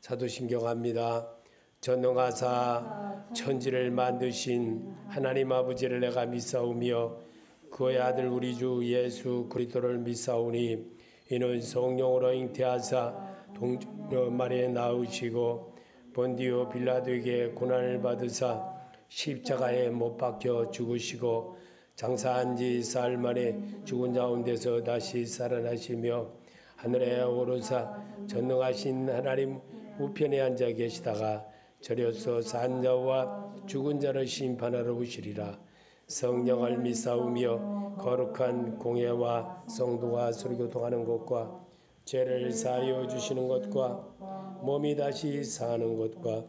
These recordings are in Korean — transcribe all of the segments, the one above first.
사도신경합니다. 전능하사 천지를 만드신 하나님 아버지를 내가 믿사오며 그의 아들 우리 주 예수 그리스도를 믿사오니 이는 성령으로 잉태하사 동정마리에 낳으시고 본디오 빌라도에게 고난을 받으사 십자가에 못 박혀 죽으시고 장사한 지 사흘 만에 죽은 가운데서 다시 살아나시며 하늘에 오르사 전능하신 하나님 우편에 앉아 계시다가 저려서 산 자와 죽은 자를 심판하러 오시리라. 성령을 믿사오며 거룩한 공예와 성도가 서로교통하는 것과 죄를 사하여 주시는 것과 몸이 다시 사는 것과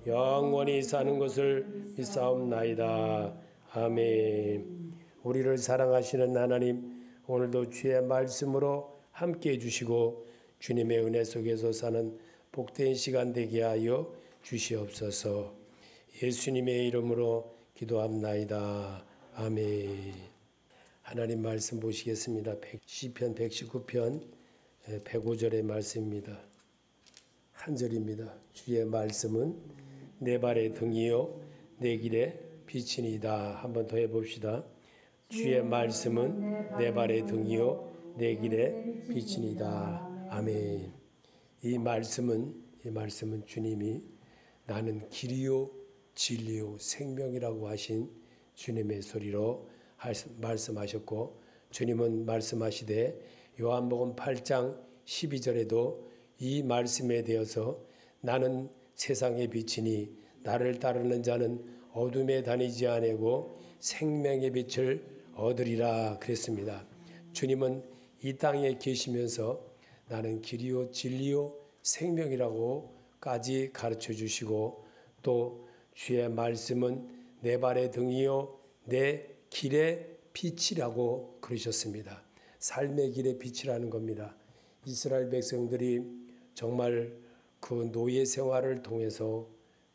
영원히 사는 것을 믿사옵나이다. 아멘. 우리를 사랑하시는 하나님, 오늘도 주의 말씀으로 함께 해주시고 주님의 은혜 속에서 사는 복된 시간 되게 하여 주시옵소서. 예수님의 이름으로 기도합나이다. 아멘. 하나님 말씀 보시겠습니다. 시편 119편 105절의 말씀입니다. 한 절입니다. 주의 말씀은 내 발의 등이요 내 길의 빛이니이다. 한번 더 해봅시다. 주의 말씀은 내 발의 등이요 내 길의 빛이니이다. 아멘. 이 말씀은 주님이 나는 길이요 진리요 생명이라고 하신 주님의 소리로 말씀하셨고, 주님은 말씀하시되 요한복음 8장 12절에도 이 말씀에 대해서 나는 세상의 빛이니 나를 따르는 자는 어둠에 다니지 아니하고 생명의 빛을 얻으리라 그랬습니다. 주님은 이 땅에 계시면서 나는 길이요 진리요 생명이라고까지 가르쳐 주시고, 또 주의 말씀은 내 발의 등이요 내 길의 빛이라고 그러셨습니다. 삶의 길의 빛이라는 겁니다. 이스라엘 백성들이 정말 그 노예 생활을 통해서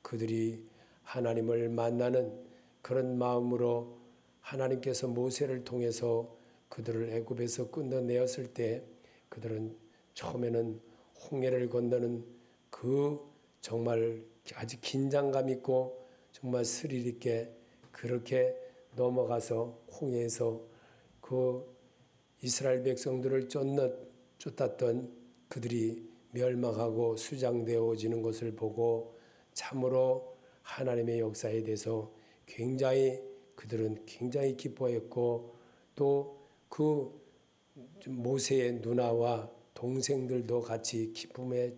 그들이 하나님을 만나는 그런 마음으로 하나님께서 모세를 통해서 그들을 애굽에서 끊어내었을 때 그들은 처음에는 홍해를 건너는 그 정말 아주 긴장감 있고 정말 스릴 있게 그렇게 넘어가서 홍해에서 그 이스라엘 백성들을 쫓았던 그들이 멸망하고 수장되어지는 것을 보고 참으로 하나님의 역사에 대해서 그들은 굉장히 기뻐했고, 또 그 모세의 누나와 동생들도 같이 기쁨에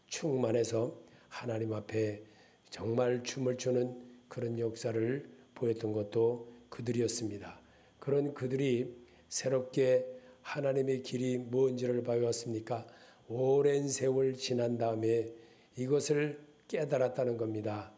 충만해서 하나님 앞에 정말 춤을 추는 그런 역사를 보였던 것도 그들이었습니다. 그런 그들이 새롭게 하나님의 길이 뭔지를 배웠습니까? 오랜 세월 지난 다음에 이것을 깨달았다는 겁니다.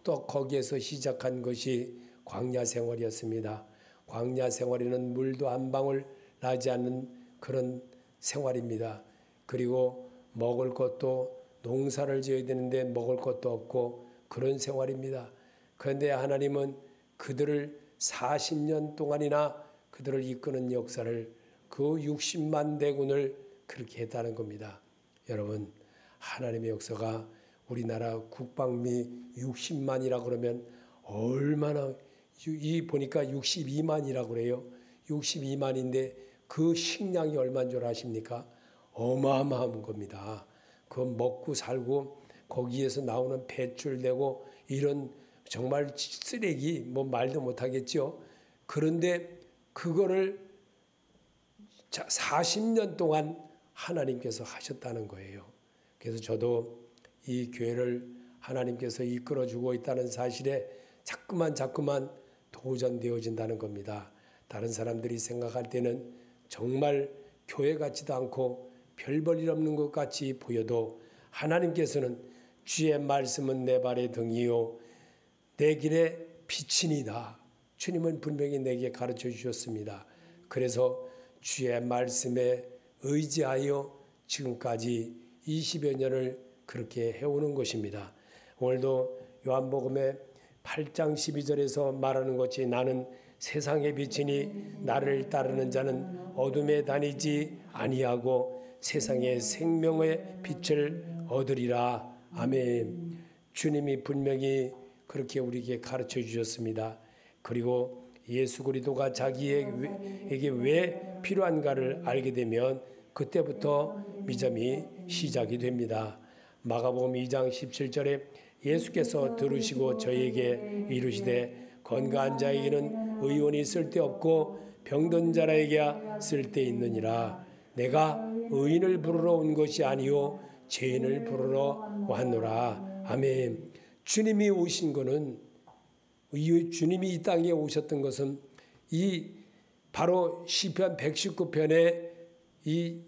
또 거기에서 시작한 것이 광야 생활이었습니다. 광야 생활에는 물도 한 방울 나지 않는 그런 생활입니다. 그리고 먹을 것도 농사를 지어야 되는데 먹을 것도 없고 그런 생활입니다. 그런데 하나님은 그들을 40년 동안이나 그들을 이끄는 역사를 그 60만 대군을 그렇게 했다는 겁니다. 여러분, 하나님의 역사가 우리나라 국방비 60만이라 그러면 얼마나, 보니까 62만이라고 그래요. 62만인데 그 식량이 얼마인 줄 아십니까? 어마어마한 겁니다. 그 먹고 살고 거기에서 나오는 배출되고 이런 정말 쓰레기 말도 못하겠죠. 그런데 그거를 40년 동안 하나님께서 하셨다는 거예요. 그래서 저도 이 교회를 하나님께서 이끌어주고 있다는 사실에 자꾸만 도전되어진다는 겁니다. 다른 사람들이 생각할 때는 정말 교회 같지도 않고 별 볼 일 없는 것 같이 보여도 하나님께서는 주의 말씀은 내 발의 등이요 내 길의 빛이니이다. 주님은 분명히 내게 가르쳐 주셨습니다. 그래서 주의 말씀에 의지하여 지금까지 20여 년을 그렇게 해오는 것입니다. 오늘도 요한복음의 8장 12절에서 말하는 것이 나는 세상의 빛이니 나를 따르는 자는 어둠에 다니지 아니하고 세상의 생명의 빛을 얻으리라 아멘. 주님이 분명히 그렇게 우리에게 가르쳐 주셨습니다. 그리고 예수 그리스도가 자기에게 왜 필요한가를 알게 되면 그때부터 믿음이 시작이 됩니다. 마가복음 2장 17절에 예수께서 들으시고 저희에게 이르시되 건강한 자에게는 의원이 쓸데없고 병든 자에게 쓸데있느니라. 내가 의인을 부르러 온 것이 아니요 죄인을 부르러 왔노라. 아멘. 주님이 오신 것은, 주님이 이 땅에 오셨던 것은 이 바로 시편 119편에 이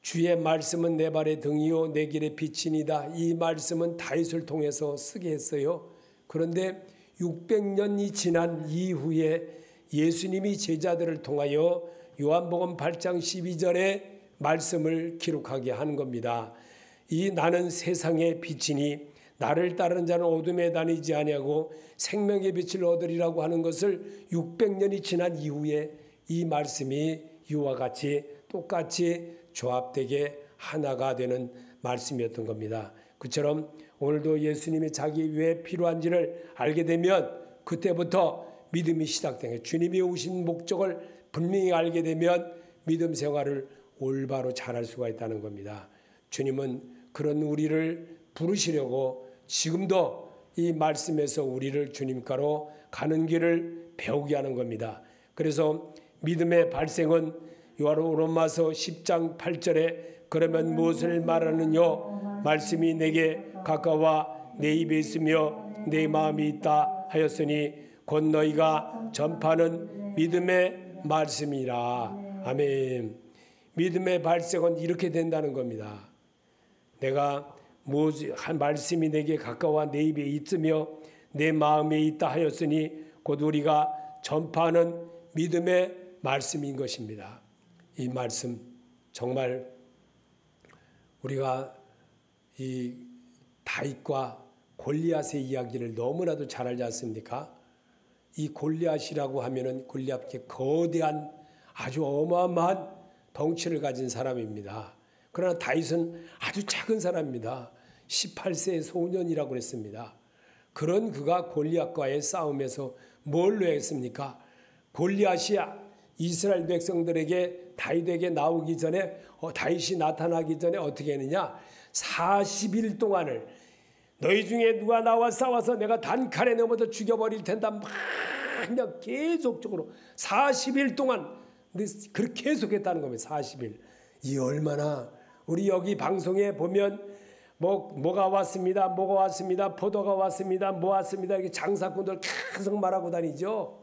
주의 말씀은 내 발의 등이요 내 길의 빛이니이다. 이 말씀은 다윗을 통해서 쓰게 했어요. 그런데 600년이 지난 이후에 예수님이 제자들을 통하여 요한복음 8장 12절에 말씀을 기록하게 하는 겁니다. 이 나는 세상의 빛이니 나를 따르는 자는 어둠에 다니지 아니하고 생명의 빛을 얻으리라고 하는 것을 600년이 지난 이후에 이 말씀이 이와 같이 똑같이 조합되게 하나가 되는 말씀이었던 겁니다. 그처럼 오늘도 예수님이 자기 왜 필요한지를 알게 되면 그때부터 믿음이 시작된 거예요. 주님이 오신 목적을 분명히 알게 되면 믿음 생활을 올바로 잘할 수가 있다는 겁니다. 주님은 그런 우리를 부르시려고 지금도 이 말씀에서 우리를 주님가로 가는 길을 배우게 하는 겁니다. 그래서 믿음의 발생은 로마서 10장 8절에 그러면 무엇을 말하느뇨? 말씀이 내게 가까워 내 입에 있으며 내 마음이 있다 하였으니 곧 너희가 전파하는 믿음의 말씀이라. 아멘. 믿음의 발생은 이렇게 된다는 겁니다. 내가 한 말씀이 내게 가까워 내 입에 있으며 내 마음에 있다 하였으니 곧 우리가 전파하는 믿음의 말씀인 것입니다. 이 말씀 정말 우리가 이 다윗과 골리앗의 이야기를 너무나도 잘 알지 않습니까? 이 골리앗이라고 하면은 골리앗의 거대한 아주 어마어마한 덩치를 가진 사람입니다. 그러나 다윗은 아주 작은 사람입니다. 18세의 소년이라고 그랬습니다. 그런 그가 골리앗과의 싸움에서 뭘로 했습니까? 골리앗이 이스라엘 백성들에게 다윗에게 나오기 전에 다윗이 나타나기 전에 어떻게 했느냐? 40일 동안을 너희 중에 누가 나와 싸워서 내가 단칼에 넘어져 죽여버릴 텐다. 막 그냥 계속적으로 40일 동안 그렇게 계속했다는 겁니다. 40일. 이 얼마나 우리 여기 방송에 보면 뭐가 왔습니다. 뭐가 왔습니다. 포도가 왔습니다. 뭐 왔습니다. 이렇게 장사꾼들 계속 말하고 다니죠.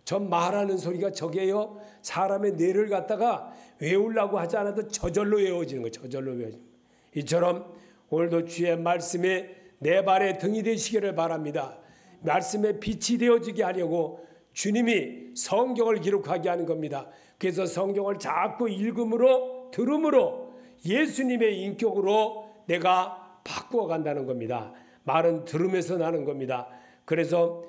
전 말하는 소리가 저게요. 사람의 뇌를 갖다가 외우려고 하지 않아도 저절로 외워지는 거예요. 저절로 외워지는 거예요. 이처럼 오늘도 주의 말씀에 내 발의 등이 되시기를 바랍니다. 말씀에 빛이 되어지게 하려고 주님이 성경을 기록하게 하는 겁니다. 그래서 성경을 자꾸 읽음으로 들음으로 예수님의 인격으로 내가 바꾸어 간다는 겁니다. 말은 들음에서 나는 겁니다. 그래서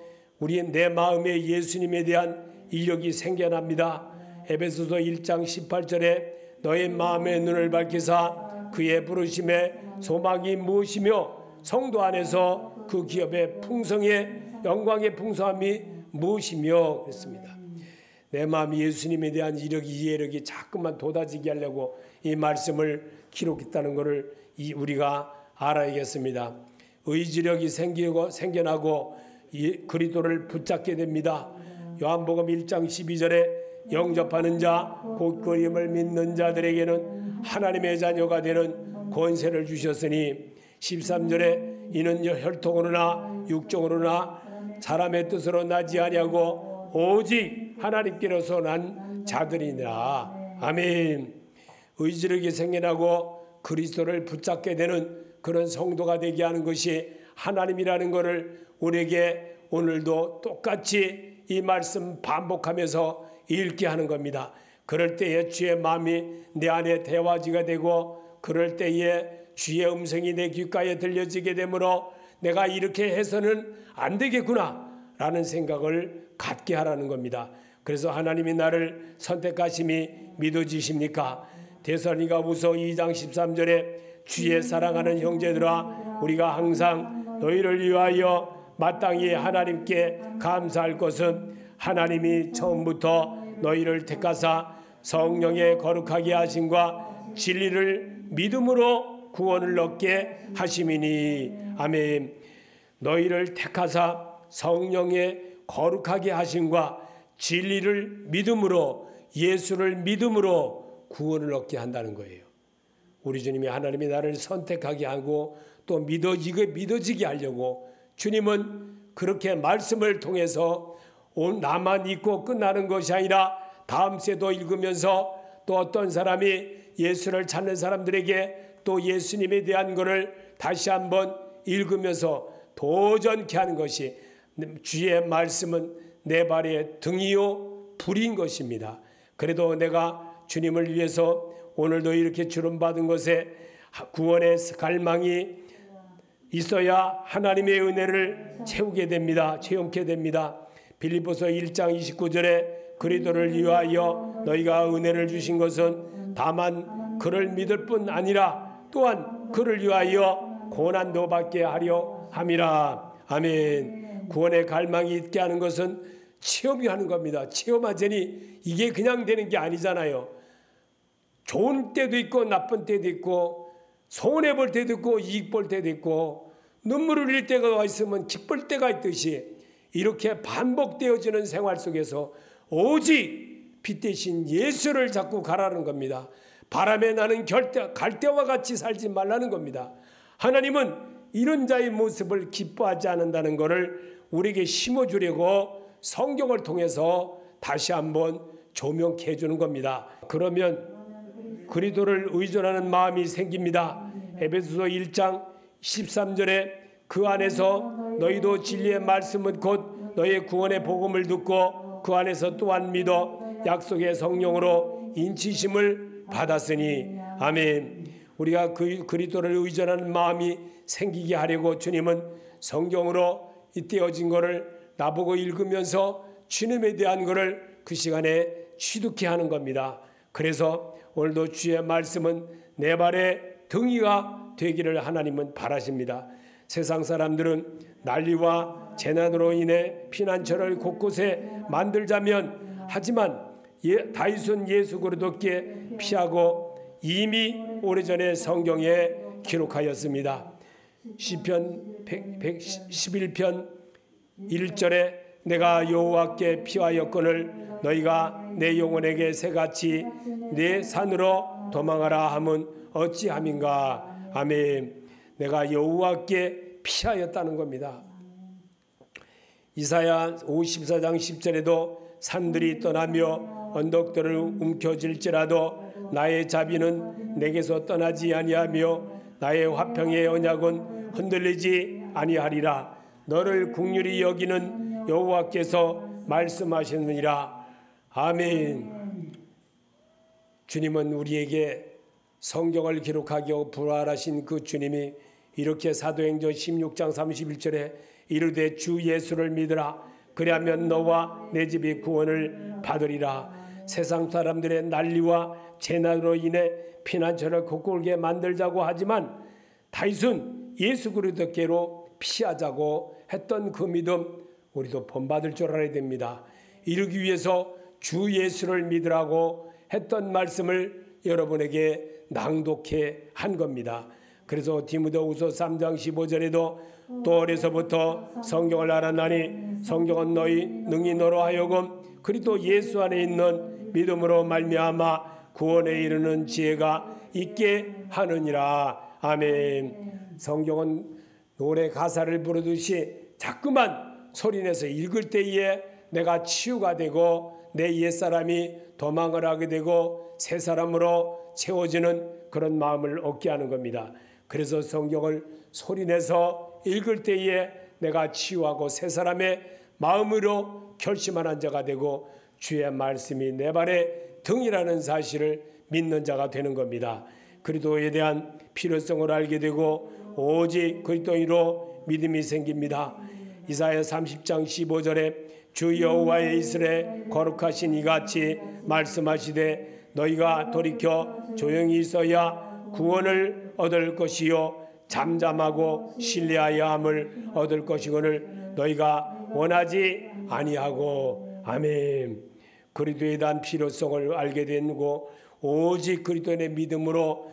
내 마음에 예수님에 대한 이력이 생겨납니다. 에베소서 1장 18절에 너의 마음의 눈을 밝히사 그의 부르심의 소망이 무엇이며 성도 안에서 그 기업의 풍성의 영광의 풍성함이 무엇이며 그랬습니다. 내 마음이 예수님에 대한 이해력이 자꾸만 돋아지게 하려고 이 말씀을 기록했다는 것을 우리가 알아야겠습니다. 의지력이 생겨나고 그리스도를 붙잡게 됩니다. 요한복음 1장 12절에 영접하는 자 곧 그림을 믿는 자들에게는 하나님의 자녀가 되는 권세를 주셨으니 13절에 이는 혈통으로나 육정으로나 사람의 뜻으로 나지 아니하고 오직 하나님께로서 난 자들이니라. 아멘. 의지력이 생겨나고 그리스도를 붙잡게 되는 그런 성도가 되게 하는 것이 하나님이라는 것을 우리에게 오늘도 똑같이 이 말씀 반복하면서 읽게 하는 겁니다. 그럴 때에 주의 마음이 내 안에 대화지가 되고 그럴 때에 주의 음성이 내 귓가에 들려지게 되므로 내가 이렇게 해서는 안 되겠구나 라는 생각을 갖게 하라는 겁니다. 그래서 하나님이 나를 선택하심이 믿어지십니까? 데살로니가후서 2장 13절에 주의 사랑하는 형제들아 우리가 항상 너희를 위하여 마땅히 하나님께 감사할 것은 하나님이 처음부터 너희를 택하사 성령의 거룩하게 하심과 진리를 믿음으로 구원을 얻게 하심이니. 아멘. 너희를 택하사 성령의 거룩하게 하심과 진리를 믿음으로, 예수를 믿음으로 구원을 얻게 한다는 거예요. 우리 주님이, 하나님이 나를 선택하게 하고 또 믿어지게 하려고 주님은 그렇게 말씀을 통해서 나만 믿고 끝나는 것이 아니라 다음 세도 읽으면서 또 어떤 사람이 예수를 찾는 사람들에게 또 예수님에 대한 것을 다시 한번 읽으면서 도전케 하는 것이, 주의 말씀은 내 발의 등이요 불인 것입니다. 그래도 내가 주님을 위해서 오늘도 이렇게 주름받은 것에 구원의 갈망이 있어야 하나님의 은혜를 채우게 됩니다. 체험케 됩니다. 빌립보서 1장 29절에 그리스도를 위하여 너희가 은혜를 주신 것은 다만 그를 믿을 뿐 아니라 또한 그를 위하여 고난도 받게 하려 함이라. 아멘. 구원의 갈망이 있게 하는 것은 체험이 하는 겁니다. 체험하자니 이게 그냥 되는 게 아니잖아요. 좋은 때도 있고 나쁜 때도 있고 손해 볼 때도 있고 이익 볼 때도 있고 눈물을 흘릴 때가 있으면 기쁠 때가 있듯이 이렇게 반복되어지는 생활 속에서 오직 빛 대신 예수를 자꾸 가라는 겁니다. 바람에 나는 갈대와 같이 살지 말라는 겁니다. 하나님은 이런 자의 모습을 기뻐하지 않는다는 것을 우리에게 심어주려고 성경을 통해서 다시 한번 조명해 주는 겁니다. 그러면 그리스도를 의존하는 마음이 생깁니다. 에베소서 1장 13절에 그 안에서 너희도 진리의 말씀은 곧 너희의 구원의 복음을 듣고 그 안에서 또한 믿어 약속의 성령으로 인치심을 받았으니. 아멘. 우리가 그리스도를 의존하는 마음이 생기게 하려고 주님은 성경으로 떼어진 것을 나보고 읽으면서 주님에 대한 것을 그 시간에 취득케 하는 겁니다. 그래서 오늘도 주의 말씀은 내 발의 등이가 되기를 하나님은 바라십니다. 세상 사람들은 난리와 재난으로 인해 피난처를 곳곳에 만들자면 하지만 다윗은 예수 그리스도께 피하고 이미 오래전에 성경에 기록하였습니다. 시편 111편 1절에 내가 여호와께 피하였거늘 너희가 내 영혼에게 새같이 내 산으로 도망하라 함은 어찌함인가. 아멘. 내가 여호와께 피하였다는 겁니다. 이사야 54장 10절에도 산들이 떠나며 언덕들을 움켜질지라도 나의 자비는 내게서 떠나지 아니하며 나의 화평의 언약은 흔들리지 아니하리라. 너를 긍휼히 여기는 여호와께서 말씀하셨느니라. 아멘. 주님은 우리에게 성경을 기록하게 하고 부활하신 그 주님이 이렇게 사도행전 16장 31절에 이르되 주 예수를 믿으라. 그리하면 너와 내 집이 구원을 받으리라. 세상 사람들의 난리와 재난으로 인해 피난처를 곳곳에 만들자고 하지만 다윗은 예수 그리스도께로 피하자고 했던 그 믿음 우리도 본받을 줄 알아야 됩니다. 이루기 위해서 주 예수를 믿으라고 했던 말씀을 여러분에게 낭독해 한 겁니다. 그래서 디모데후서 3장 15절에도 또 어려서부터 성경을 알았나니 성경은 너희 능히 너로 하여금 그리스도 예수 안에 있는 믿음으로 말미암아 구원에 이르는 지혜가 있게 하느니라. 아멘. 성경은 노래 가사를 부르듯이 자꾸만 소리내서 읽을 때에 내가 치유가 되고 내 옛사람이 도망을 하게 되고 새 사람으로 채워지는 그런 마음을 얻게 하는 겁니다. 그래서 성경을 소리내서 읽을 때에 내가 치유하고 새 사람의 마음으로 결심하는 자가 되고 주의 말씀이 내 발의 등이라는 사실을 믿는 자가 되는 겁니다. 그리스도에 대한 필요성을 알게 되고 오직 그리스도인으로 믿음이 생깁니다. 이사야 30장 15절에 주 여호와의 이스라엘 거룩하신 이같이 말씀하시되 너희가 돌이켜 조용히 있어야 구원을 얻을 것이요 잠잠하고 신뢰하여 함을 얻을 것이거늘 너희가 원하지 아니하고. 아멘. 그리스도에 대한 필요성을 알게 되고 오직 그리스도의 믿음으로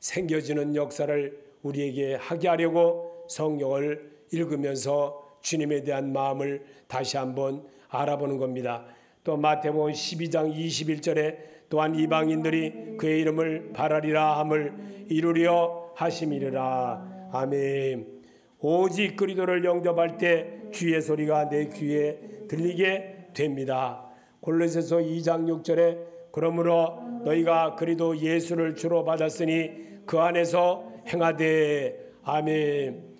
생겨지는 역사를 우리에게 하게 하려고 성경을 읽으면서 주님에 대한 마음을 다시 한번 알아보는 겁니다. 또 마태복음 12장 21절에 또한 이방인들이 그의 이름을 바라리라 함을 이루려 하심이라. 아멘. 오직 그리스도를 영접할 때 주의 소리가 내 귀에 들리게 됩니다. 골로새서 2장 6절에 그러므로 너희가 그리스도 예수를 주로 받았으니 그 안에서 행하되. 아멘.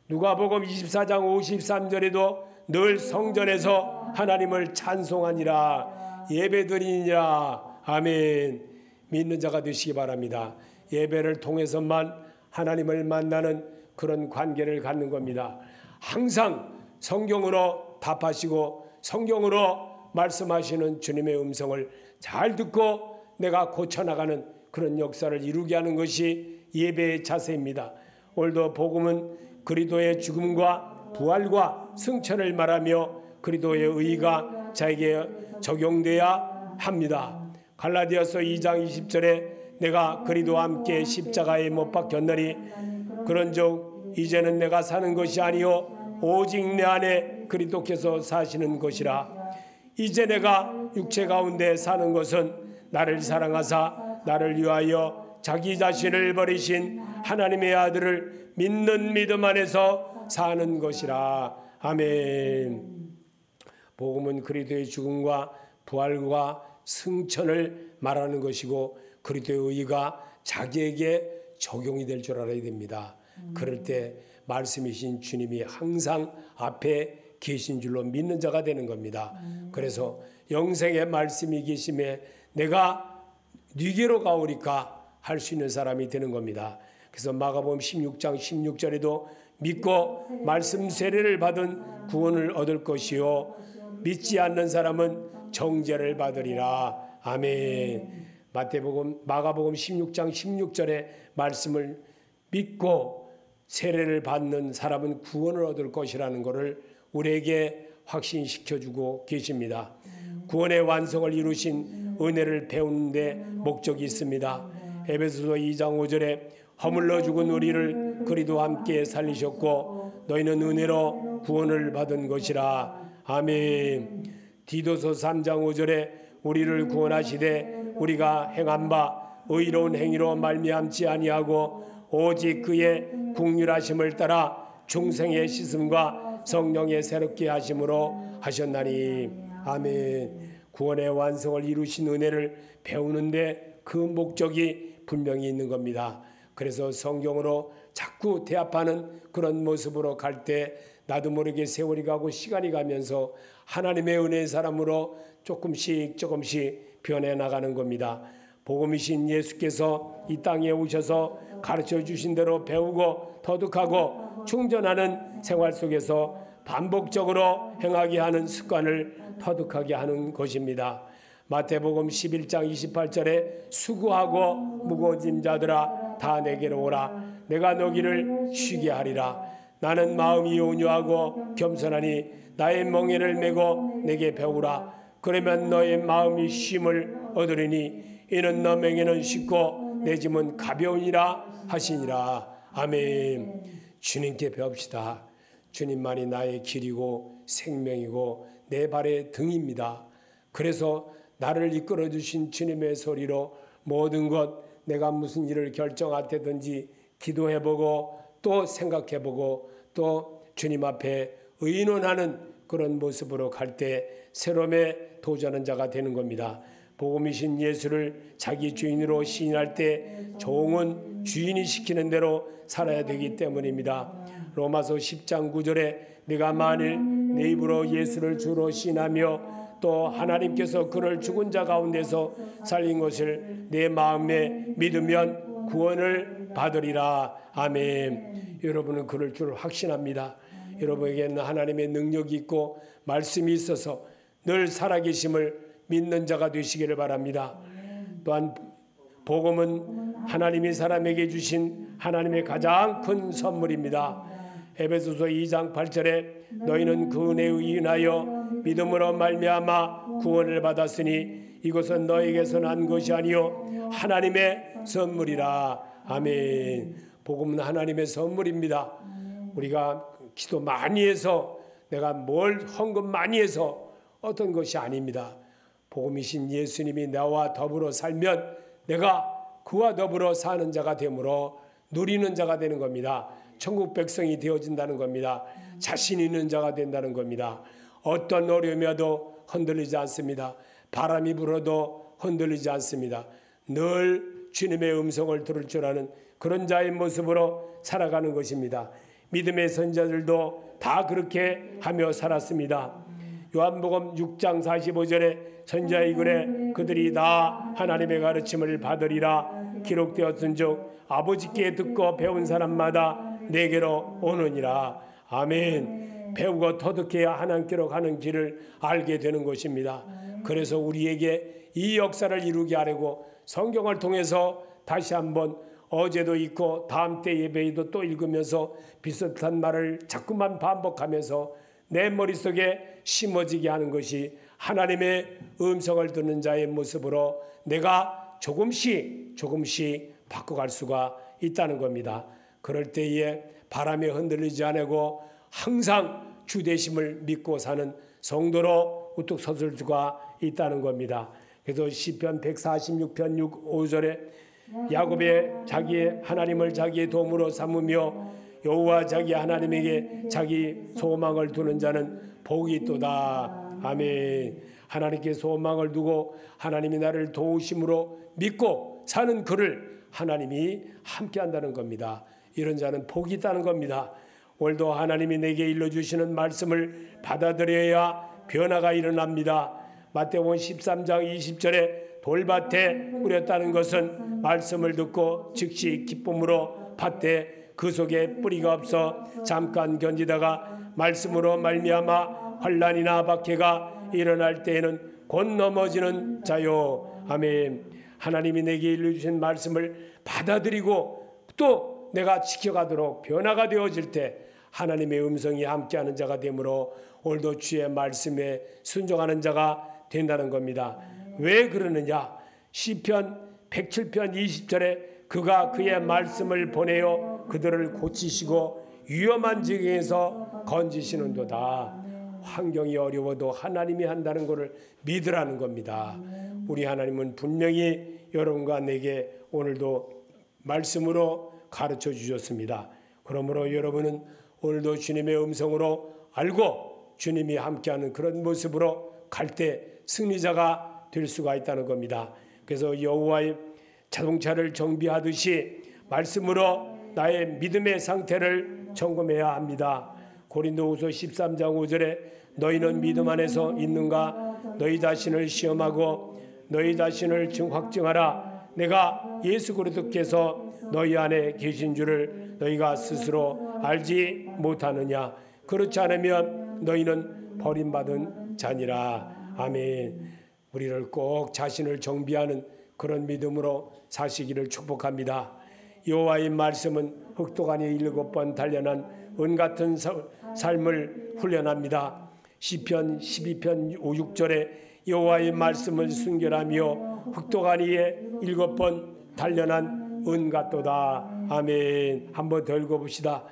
누가복음 24장 53절에도 늘 성전에서 하나님을 찬송하니라 예배드리니라. 아멘. 믿는 자가 되시기 바랍니다. 예배를 통해서만 하나님을 만나는 그런 관계를 갖는 겁니다. 항상 성경으로 답하시고 성경으로 말씀하시는 주님의 음성을 잘 듣고 내가 고쳐나가는 그런 역사를 이루게 하는 것이 예배의 자세입니다. 오늘도 복음은 그리스도의 죽음과 부활과 승천을 말하며 그리스도의 의가 자에게 적용돼야 합니다. 갈라디아서 2장 20절에 내가 그리스도와 함께 십자가에 못 박혔느니 그런즉 이제는 내가 사는 것이 아니요 오직 내 안에 그리스도께서 사시는 것이라. 이제 내가 육체 가운데 사는 것은 나를 사랑하사 나를 위하여 자기 자신을 버리신 하나님의 아들을 믿는 믿음 안에서 사는 것이라. 아멘. 복음은 그리스도의 죽음과 부활과 승천을 말하는 것이고 그리스도의 의가 자기에게 적용이 될 줄 알아야 됩니다. 그럴 때 말씀이신 주님이 항상 앞에 계신 줄로 믿는 자가 되는 겁니다. 그래서 영생의 말씀이 계심에 내가 네게로 가오리까 할 수 있는 사람이 되는 겁니다. 그래서 마가복음 16장 16절에도 믿고 말씀 세례를 받은 구원을 얻을 것이요 믿지 않는 사람은 정죄를 받으리라. 아멘. 마가복음 16장 16절의 말씀을 믿고 세례를 받는 사람은 구원을 얻을 것이라는 것을 우리에게 확신시켜주고 계십니다. 구원의 완성을 이루신 은혜를 배우는 데 목적이 있습니다. 에베소서 2장 5절에 허물러 죽은 우리를 그리스도와 함께 살리셨고 너희는 은혜로 구원을 받은 것이라. 아멘. 디도서 3장 5절에 우리를 구원하시되 우리가 행한 바 의로운 행위로 말미암지 아니하고 오직 그의 긍휼하심을 따라 중생의 씻음과 성령의 새롭게 하심으로 하셨나니. 아멘. 구원의 완성을 이루신 은혜를 배우는데 그 목적이 분명히 있는 겁니다. 그래서 성경으로 자꾸 대합하는 그런 모습으로 갈 때 나도 모르게 세월이 가고 시간이 가면서 하나님의 은혜의 사람으로 조금씩 변해 나가는 겁니다. 복음이신 예수께서 이 땅에 오셔서 가르쳐 주신 대로 배우고 터득하고 충전하는 생활 속에서 반복적으로 행하게 하는 습관을 터득하게 하는 것입니다. 마태복음 11장 28절에 수고하고 무거워진 자들아 다 내게로 오라. 내가 너희를 쉬게 하리라. 나는 마음이 온유하고 겸손하니 나의 멍에를 메고 내게 배우라. 그러면 너의 마음이 쉼을 얻으리니 이는 너 멍에는 쉽고 내 짐은 가벼우니라 하시니라. 아멘. 주님께 배웁시다. 주님만이 나의 길이고 생명이고 내 발의 등입니다. 그래서 나를 이끌어 주신 주님의 소리로 모든 것 내가 무슨 일을 결정할 때든지 기도해보고 또 생각해보고 또 주님 앞에 의논하는 그런 모습으로 갈 때 새로움에 도전하는 자가 되는 겁니다. 복음이신 예수를 자기 주인으로 시인할 때 종은 주인이 시키는 대로 살아야 되기 때문입니다. 로마서 10장 9절에 네가 만일 내 입으로 예수를 주로 시인하며 또 하나님께서 그를 죽은 자 가운데서 살린 것을 내 마음에 믿으면 구원을 받으리라. 아멘. 여러분은 그럴 줄 확신합니다. 여러분에게는 하나님의 능력이 있고 말씀이 있어서 늘 살아계심을 믿는 자가 되시기를 바랍니다. 또한 복음은 하나님이 사람에게 주신 하나님의 가장 큰 선물입니다. 에베소서 2장 8절에 너희는 그 은혜에 인하여 믿음으로 말미암아 구원을 받았으니 이것은 너에게서 난 것이 아니요 하나님의 선물이라. 아멘. 복음은 하나님의 선물입니다. 우리가 기도 많이 해서 내가 뭘 헌금 많이 해서 어떤 것이 아닙니다. 복음이신 예수님이 나와 더불어 살면 내가 그와 더불어 사는 자가 되므로 누리는 자가 되는 겁니다. 천국 백성이 되어진다는 겁니다. 자신 있는 자가 된다는 겁니다. 어떤 어려움이 와도 흔들리지 않습니다. 바람이 불어도 흔들리지 않습니다. 늘 주님의 음성을 들을 줄 아는 그런 자의 모습으로 살아가는 것입니다. 믿음의 선자들도 다 그렇게 하며 살았습니다. 요한복음 6장 45절에 선자의 글에 그들이 다 하나님의 가르침을 받으리라 기록되었은즉 아버지께 듣고 배운 사람마다 내게로 오느니라. 아멘. 배우고 터득해야 하나님께로 가는 길을 알게 되는 것입니다. 그래서 우리에게 이 역사를 이루게 하려고 성경을 통해서 다시 한번 어제도 읽고 다음 때 예배에도 또 읽으면서 비슷한 말을 자꾸만 반복하면서 내 머릿속에 심어지게 하는 것이 하나님의 음성을 듣는 자의 모습으로 내가 조금씩 바꿔갈 수가 있다는 겁니다. 그럴 때에 바람에 흔들리지 않고 항상 주 되심을 믿고 사는 성도로 우뚝 섰을 수가 있다는 겁니다. 그래서 시편 146편 6, 5절에 야곱의 자기의 하나님을 자기의 도움으로 삼으며 여호와 자기 하나님에게 자기 소망을 두는 자는 복이 있도다. 아멘. 하나님께 소망을 두고 하나님이 나를 도우심으로 믿고 사는 그를 하나님이 함께한다는 겁니다. 이런 자는 복이 있다는 겁니다. 오늘도 하나님이 내게 일러주시는 말씀을 받아들여야 변화가 일어납니다. 마태복음 13장 20절에 돌밭에 뿌렸다는 것은 말씀을 듣고 즉시 기쁨으로 밭에 그 속에 뿌리가 없어 잠깐 견디다가 말씀으로 말미암아 환난이나 박해가 일어날 때에는 곧 넘어지는 자요. 아멘. 하나님이 내게 일러주신 말씀을 받아들이고 또 내가 지켜가도록 변화가 되어질 때 하나님의 음성이 함께하는 자가 되므로 오늘도 주의 말씀에 순종하는 자가 된다는 겁니다. 왜 그러느냐? 시편 107편 20절에 그가 그의 말씀을 보내어 그들을 고치시고 위험한 지경에서 건지시는도다. 환경이 어려워도 하나님이 한다는 것을 믿으라는 겁니다. 우리 하나님은 분명히 여러분과 내게 오늘도 말씀으로 가르쳐 주셨습니다. 그러므로 여러분은 오늘도 주님의 음성으로 알고 주님이 함께하는 그런 모습으로 갈 때 승리자가 될 수가 있다는 겁니다. 그래서 여호와의 자동차를 정비하듯이 말씀으로 나의 믿음의 상태를 점검해야 합니다. 고린도후서 13장 5절에 너희는 믿음 안에서 있는가? 너희 자신을 시험하고 너희 자신을 확증하라. 내가 예수 그리스도께서 너희 안에 계신 줄을 너희가 스스로 알지 못하느냐? 그렇지 않으면 너희는 버림받은 자니라. 아멘. 우리를 꼭 자신을 정비하는 그런 믿음으로 사시기를 축복합니다. 여호와의 말씀은 흑독안이 7번 단련한 은 같은 삶을 훈련합니다. 시편 12편 5, 6절에 여호와의 말씀을 순결하며 흑독안이에 7번 단련한 은 같도다. 아멘. 한번 더 읽어봅시다.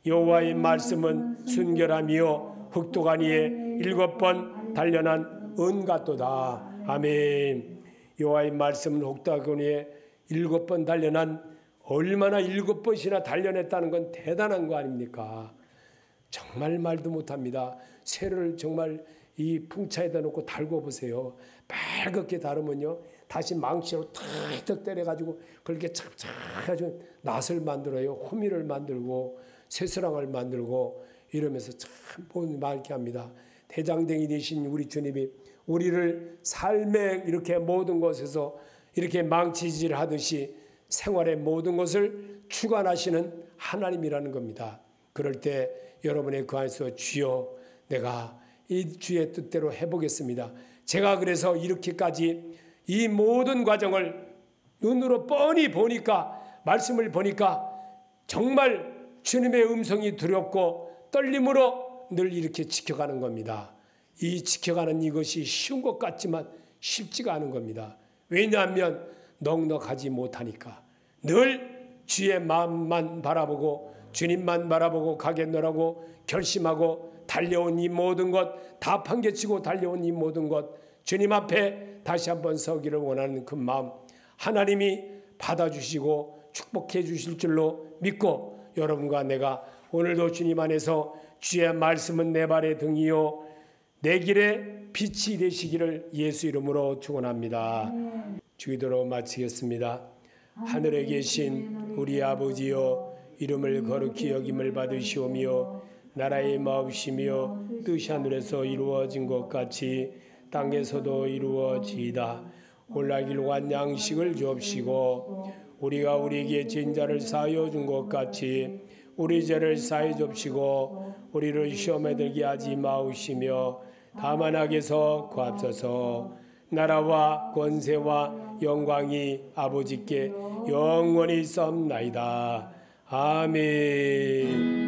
여호와의 말씀은 순결하며 흑독안이에 7번 단련한 은 같도다. 아멘. 여호와의 말씀은 흑독안이에 7번 단련한 얼마나 7번이나 단련했다는 건 대단한 거 아닙니까? 정말 말도 못합니다. 쇠를 정말 이 풍차에다 놓고 달고 보세요. 빨갛게 다르면요 다시 망치로 탁탁 때려가지고 그렇게 착착해가지고 낫을 만들어요. 호미를 만들고 쇠스랑을 만들고 이러면서 참 많게 합니다. 대장댕이 되신 우리 주님이 우리를 삶의 이렇게 모든 것에서 이렇게 망치질하듯이 생활의 모든 것을 주관하시는 하나님이라는 겁니다. 그럴 때 여러분의 그 안에서 주여 내가 이 주의 뜻대로 해보겠습니다. 제가 그래서 이렇게까지 이 모든 과정을 눈으로 뻔히 보니까, 말씀을 보니까 정말 주님의 음성이 두렵고 떨림으로 늘 이렇게 지켜가는 겁니다. 이 지켜가는 이것이 쉬운 것 같지만 쉽지가 않은 겁니다. 왜냐하면 넉넉하지 못하니까. 늘 주의 마음만 바라보고 주님만 바라보고 가겠노라고 결심하고 달려온 이 모든 것, 다 판개치고 달려온 이 모든 것, 주님 앞에 다시 한번 서기를 원하는 그 마음, 하나님이 받아주시고 축복해 주실 줄로 믿고, 여러분과 내가 오늘도 주님 안에서 주의 말씀은 내 발의 등이요 내 길에 빛이 되시기를 예수 이름으로 축원합니다. 주기도로 마치겠습니다. 하늘에 계신 우리 아버지여, 이름을 거룩히 여김을 받으시오며 나라의 마옵시며 뜻이 하늘에서 이루어진 것 같이 땅에서도 이루어지이다. 오늘날 관 양식을 주옵시고 우리가 우리에게 진 자를 사하여 준 것 같이 우리 죄를 사하여 주옵시고 우리를 시험에 들게 하지 마옵시며 다만 악에서 구하옵소서. 나라와 권세와 영광이 아버지께 영원히 있사옵나이다. 아멘.